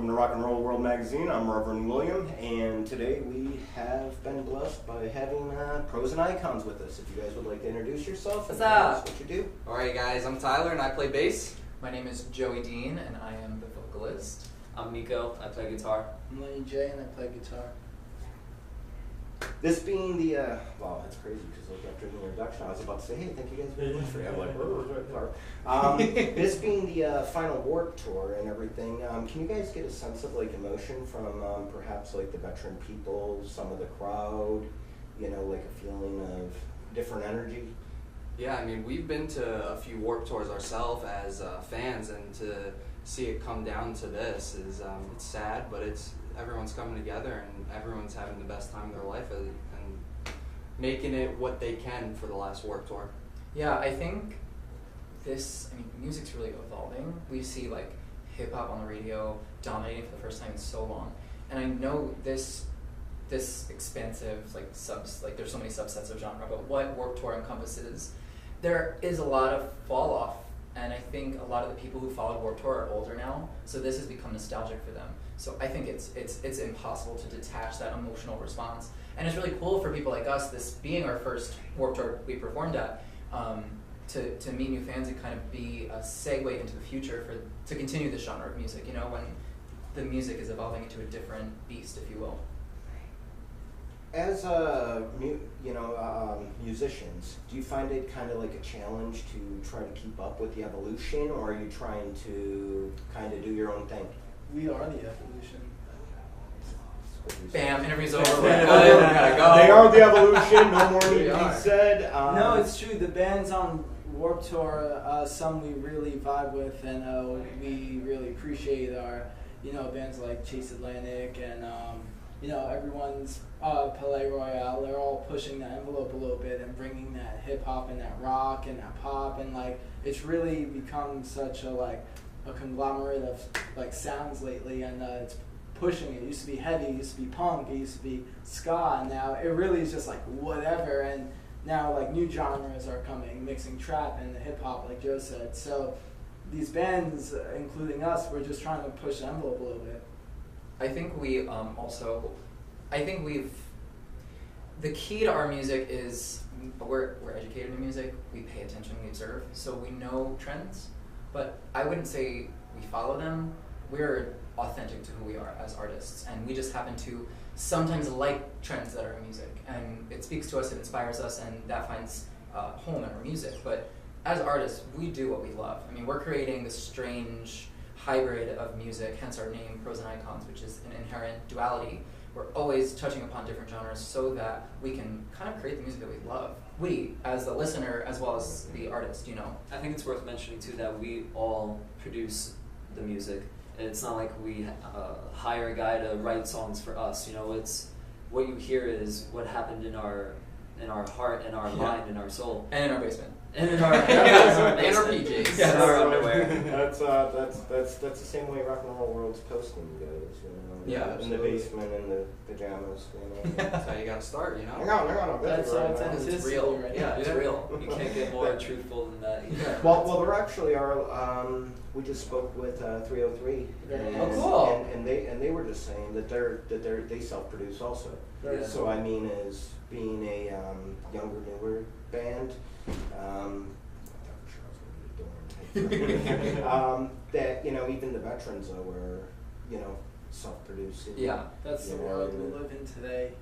welcome to Rock and Roll World Magazine. I'm Reverend William, and today we have been blessed by having Pros and Icons with us. If you guys would like to introduce yourself and tell us what you do. Alright guys, I'm Tyler and I play bass. My name is Joey Dean and I am the vocalist. I'm Nico, I play guitar. I'm Lenny J and I play guitar. This being the, wow, that's crazy because like after the introduction I was about to say, hey, thank you guys very much for that. I'm like, this being the final Warped Tour and everything, can you guys get a sense of like emotion from perhaps like the veteran people, some of the crowd, you know, like a feeling of different energy? Yeah, I mean, we've been to a few Warped Tours ourselves as fans, and to see it come down to this is, it's sad, but everyone's coming together and everyone's having the best time of their life and making it what they can for the last Warped Tour. Yeah, I think music's really evolving. We see like hip hop on the radio dominating for the first time in so long. And I know this expansive there's so many subsets of genre, but what Warped Tour encompasses, there is a lot of fall off. And I think a lot of the people who followed Warped Tour are older now, so this has become nostalgic for them. So I think it's impossible to detach that emotional response. And it's really cool for people like us, this being our first Warped Tour we performed at, to meet new fans and kind of be a segue into the future to continue this genre of music, you know, when the music is evolving into a different beast, if you will. As musicians, do you find it kind of like a challenge to try to keep up with the evolution, or are you trying to kind of do your own thing? We are the evolution. Bam, interview's over. Gotta go. They are the evolution, no more need to be said. No, it's true. The bands on Warped Tour, some we really vibe with and we really appreciate are, bands like Chase Atlantic and, everyone's Palais Royale. They're all pushing the envelope a little bit and bringing that hip hop and that rock and that pop, and it's really become such a conglomerate of sounds lately, and it's pushing it. It used to be heavy, it used to be punk, it used to be ska, and now it really is just whatever, and now new genres are coming, mixing trap and hip hop like Joe said. So these bands, including us, we're just trying to push the envelope a little bit. I think the key to our music is we're educated in music, we pay attention, we observe, so we know trends, but I wouldn't say we follow them. We're authentic to who we are as artists, and we just happen to sometimes like trends that are in music, and it speaks to us, it inspires us, and that finds home in our music. But as artists, we do what we love. I mean, we're creating this strange hybrid of music, hence our name, Pros and Icons, which is an inherent duality. We're always touching upon different genres so that we can kind of create the music that we love. We, as the listener, as well as the artist, I think it's worth mentioning too that we all produce the music. And it's not like we hire a guy to write songs for us. It's what you hear is what happened in our heart, and our mind, and our soul, and in our basement. And in our and our PJs. Yeah, and our underwear. That's the same way rock and roll world's posting goes, Yeah, in the basement, in the pajamas, That's how you gotta start, Hang on. It's real. Right? Yeah, it's real. You can't get more truthful than that. Yeah. Well, there actually are. We just spoke with 303, and, cool. and they were just saying that they self-produce also. Yeah. So I mean, as being a younger, newer band, that even the veterans were self-producing. Yeah, that's the world we live in today.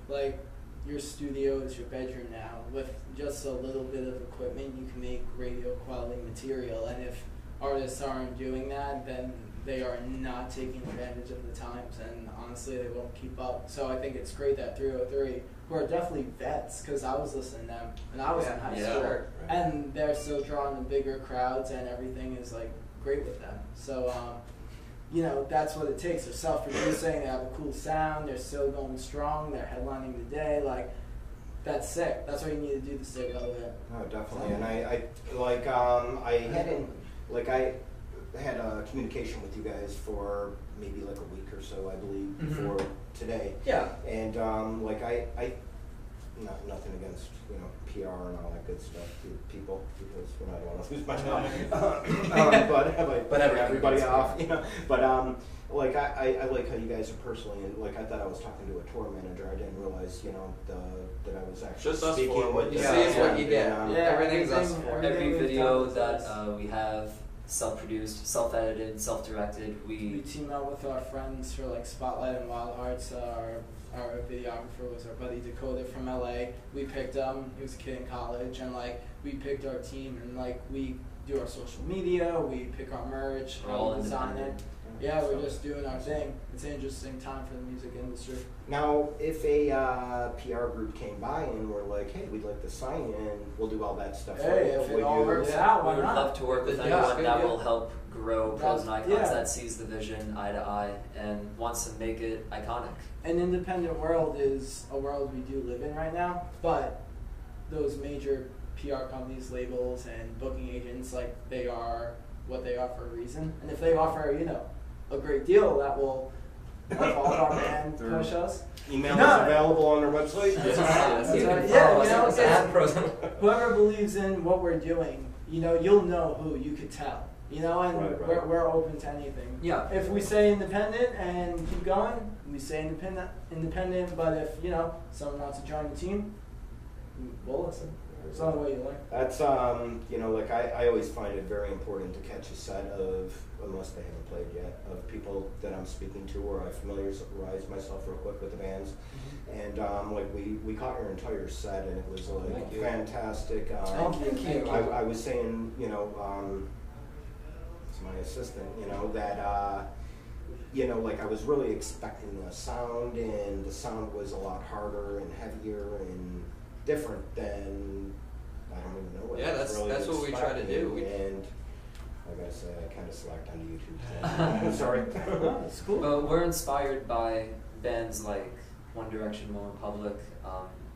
Your studio is your bedroom now. With just a little bit of equipment, you can make radio quality material. And if artists aren't doing that, then they are not taking advantage of the times, and honestly, they won't keep up. So I think it's great that 303, who are definitely vets, because I was listening to them when I was in high school, right. and they're still drawing the bigger crowds, and everything is great with them. So that's what it takes. They're self-producing, they have a cool sound, they're still going strong, they're headlining the day. That's sick. That's what you need to do to stay relevant. Oh, definitely. And I had a communication with you guys for maybe a week or so, I believe, before today. Yeah. And nothing against PR and all that good stuff, people, because I don't want to lose my job. But everybody off, But like I like how you guys are personally, and like I thought I was talking to a tour manager. I didn't realize that I was actually Just us speaking four. with What you the- see is what you get. Everything's Everything's us four. Every we've video done is that us. we have self-produced, self-edited, self-directed. We team up with our friends for like Spotlight and Wild Hearts. Our videographer was our buddy Dakota from LA. We picked him. He was a kid in college, and like we picked our team, and like we do our social media. We pick our merch, We're how all we design it. independent. Yeah, we're just doing our thing. It's an interesting time for the music industry. Now, if a PR group came by and were like, "Hey, we'd like to sign you, and we'll do all that stuff for Hey, you," if would it all you? works Yeah, out, We why would not? love to work with Yeah, anyone good, that yeah. will help grow Pros and Icons, Yeah. that sees the vision eye to eye and wants to make it iconic. An independent world is a world we do live in right now, but those major PR companies, labels, and booking agents, like they are what they are for a reason. And if they offer, a great deal, that will help all of our band push us. Email No. is available on their website. Yes. That's You right. can Yeah, follow us on it's- at Pros. whoever believes in what we're doing, you'll know who. You could tell. And Right. we're open to anything. Yeah. If we say independent and keep going, we say independent. But if someone wants to join the team, we'll listen. It's the only way you learn. That's like I always find it very important to catch a set of, unless they haven't played yet, of people that I'm speaking to, or I familiarize myself real quick with the bands. And like we caught your entire set, and it was like Thank you. fantastic. Thank you. I was saying, to my assistant, that like I was really expecting a sound, and the sound was a lot harder and heavier and different than I don't even know what. Yeah, I was that's what we try to do. And I gotta say, I kind of slacked on YouTube. I'm sorry. Oh, it's cool. But we're inspired by bands like One Direction, One Republic,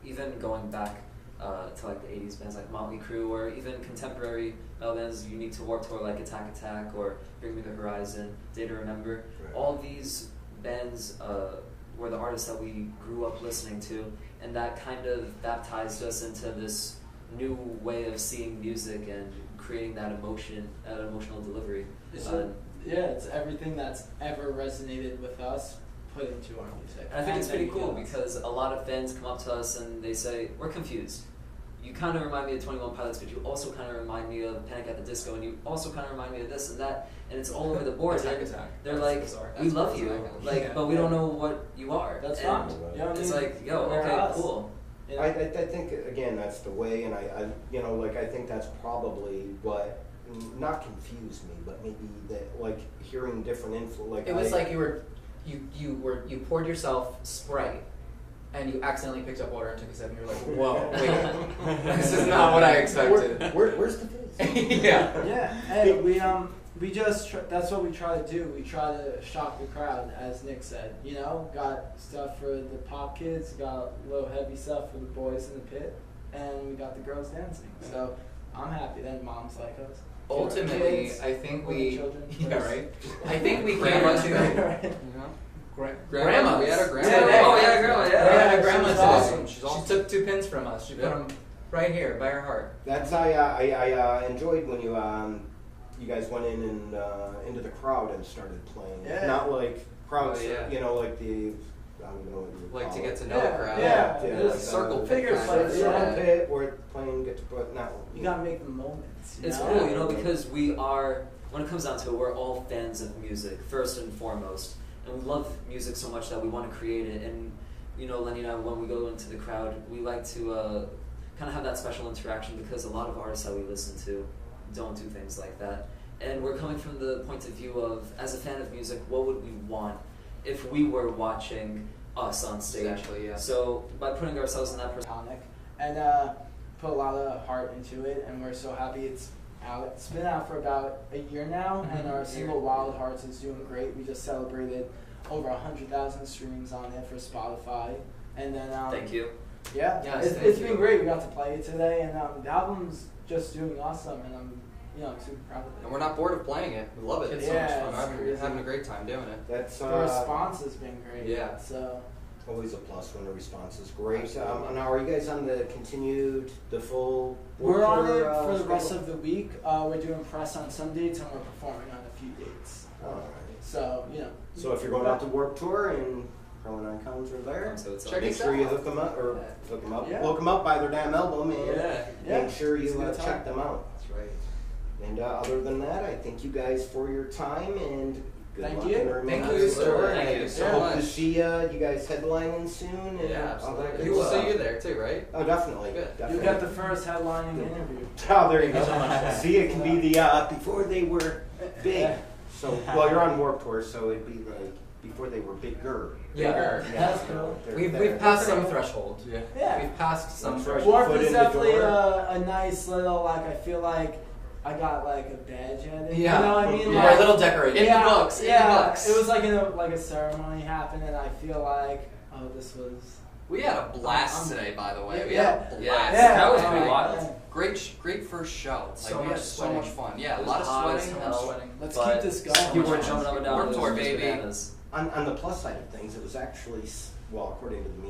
even going back to like the 80s bands like Motley Crue, or even contemporary metal bands unique to Warped Tour like Attack Attack or Bring Me the Horizon, Day to Remember. Right. All these bands were the artists that we grew up listening to, and that kind of baptized us into this new way of seeing music and creating that emotion, that emotional delivery. It's everything that's ever resonated with us put into our music. And I think it's pretty anything cool else. because a lot of fans come up to us and they say, we're confused. You kind of remind me of 21 Pilots, but you also kind of remind me of Panic at the Disco, and you also kind of remind me of this and that, and it's all over the board. Attack And Attack. They're That's like, bizarre. we That's love Pros and you, Icons. like, Yeah. but we don't know what you are. That's and fine. It's like, yo, We're okay, us. cool. I think again that's the way, and I I think that's probably what not confused me, but maybe that like hearing different info. Like It was like you poured yourself Sprite, and you accidentally picked up water and took a sip, and you're like, whoa, wait, this is not what I expected. Where's the fizz? Yeah. Yeah, and we just that's what we try to do. We try to shock the crowd, as Nick said. Got stuff for the pop kids, got a little heavy stuff for the boys in the pit, and we got the girls dancing. So I'm happy. Then moms like us. Ultimately, Kids, I think women, we. children Yeah, first. right. I think we came Grandma into. too. Right. Grandma. We had a grandma. Today. Oh, yeah, grandma, yeah. We had a She's grandma today. awesome. She's She awesome. took 2 pins from us. She put Yeah. them right here by her heart. That's I enjoyed when you guys went in and into the crowd and started playing. Yeah. Not like crowds, Oh, yeah. like the I don't even know what you would Like call to it. get to know Yeah, the crowd. yeah. Yeah, Just like circle pit figure kind play, of. Circle yeah. pit, or playing get to put not. You gotta make the moments. It's know? cool, because we are, when it comes down to it, we're all fans of music, first and foremost. And we love music so much that we want to create it. And, Lenny and I, when we go into the crowd, we like to kind of have that special interaction because a lot of artists that we listen to don't do things like that. And we're coming from the point of view of, as a fan of music, what would we want if we were watching us on stage? Exactly, yeah. So by putting ourselves in that Iconic, and put a lot of heart into it, and we're so happy it's out. It's been out for about a year now, and our single Wild Hearts is doing great. We just celebrated over 100,000 streams on it for Spotify, and then Thank you. Yeah, Yes, it's thank been you. great. We got to play it today, and the album's just doing awesome, and I'm super proud of it. And we're not bored of playing it. We love it. It's It's so Yeah, much it's fun. I'm crazy. having a great time doing it. That's The response has been great. Yeah. So Always a plus when the response is great. Now, are you guys on the full? We're on it tour, for the rest schedule? of the week. We're doing press on some dates and we're performing on a few dates. All right. So, you know. So if you're going out to Warped Tour and Pro and Icons are there, So it's Check make us sure you out. hook them up or hook them up. Yeah. Look them up, buy their damn album, and Yeah. make sure It's you a good time. check them out. That's right. And other than that, I thank you guys for your time and good Thank luck you. in the remainder Thank of you, the sir. tour. Thank And you I so hope much. to see you guys headlining soon. And Yeah, all that absolutely. good We'll stuff. see you there too, right? Oh, definitely. Good. You Definitely. got the first headlining interview. Oh, there you go. Thank you so much. See, it can be the before they were big. So, well, you're on Warped Tour, so it'd be like before they were bigger. Bigger. That's you know, cool. they're We've there. passed some threshold. Yeah. Yeah. We've passed some That's threshold. right. Warped Foot is in the definitely door. a nice little, like, I feel like I got like a badge at it. Yeah. You know what I mean? We're Like, a little decorated. In the yeah, books, in the yeah. books. It was like a ceremony happened, and I feel like, oh, this was. We had a blast today, by the way. We Yeah. had a blast. Yeah. Yeah, that was pretty yeah. wild. Great first show. Like, So we had much so sweating. much fun. Yeah, It a lot of was hot as sweating. hell. Let's But keep this going. People were jumping up and down. Warped It Tour, was just baby. bananas. On the plus side of things, it was actually, well, according to the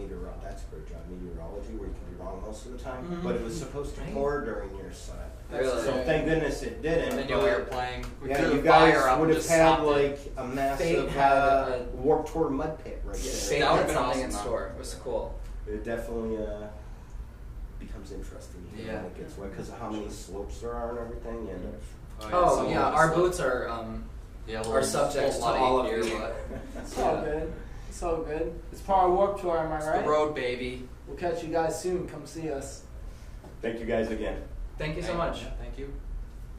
that's a great job, meteorology, where you can be wrong most of the time, Mhm. but it was supposed to Right. pour during your set. Really? So thank goodness it didn't. I knew but we were playing. We yeah, threw you the fire guys up would and have just had stopped it. like a massive Fate had Warped Tour mud pit right Fate Fate there. That had would've been something in awesome, though. store. It was cool. It definitely becomes interesting Yeah. when it gets wet because of how many slopes there are and everything. And Oh some yeah, of our us boots are yeah, are subject to all of you. It's all good. It's all good. It's part of Warped Tour, am I It's right? the road, baby. We'll catch you guys soon. Come see us. thank you guys again. Thank you so much. Thank you.